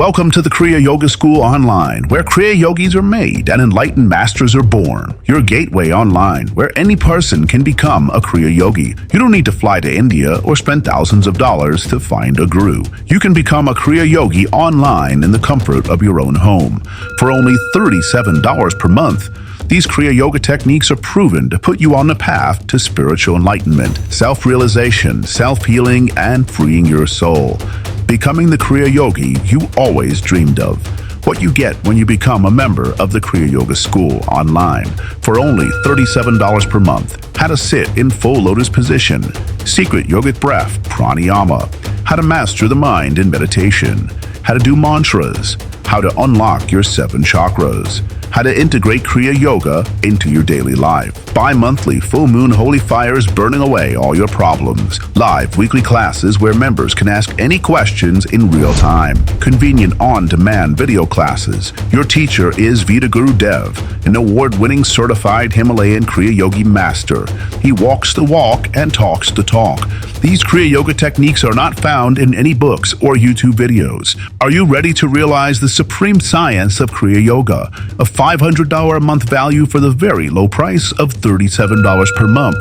Welcome to the Kriya Yoga School Online, where Kriya Yogis are made and enlightened masters are born. Your gateway online, where any person can become a Kriya Yogi. You don't need to fly to India or spend thousands of dollars to find a guru. You can become a Kriya Yogi online in the comfort of your own home. For only $37 per month, these Kriya Yoga techniques are proven to put you on the path to spiritual enlightenment, self-realization, self-healing, and freeing your soul. Becoming the Kriya Yogi you always dreamed of. What you get when you become a member of the Kriya Yoga School online for only $37 per month. How to sit in full lotus position, secret yogic breath, pranayama, how to master the mind in meditation, how to do mantras, how to unlock your 7 chakras, how to integrate Kriya Yoga into your daily life. Bi-monthly full moon holy fires burning away all your problems. Live weekly classes where members can ask any questions in real time. Convenient on-demand video classes. Your teacher is Vedagurudev, an award-winning certified Himalayan Kriya Yogi master. He walks the walk and talks the talk. These Kriya Yoga techniques are not found in any books or YouTube videos. Are you ready to realize the supreme science of Kriya Yoga? A $500 a month value for the very low price of $37 per month.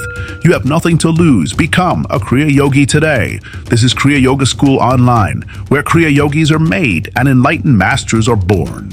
You have nothing to lose. Become a Kriya Yogi today. This is Kriya Yoga School Online, where Kriya Yogis are made and enlightened masters are born.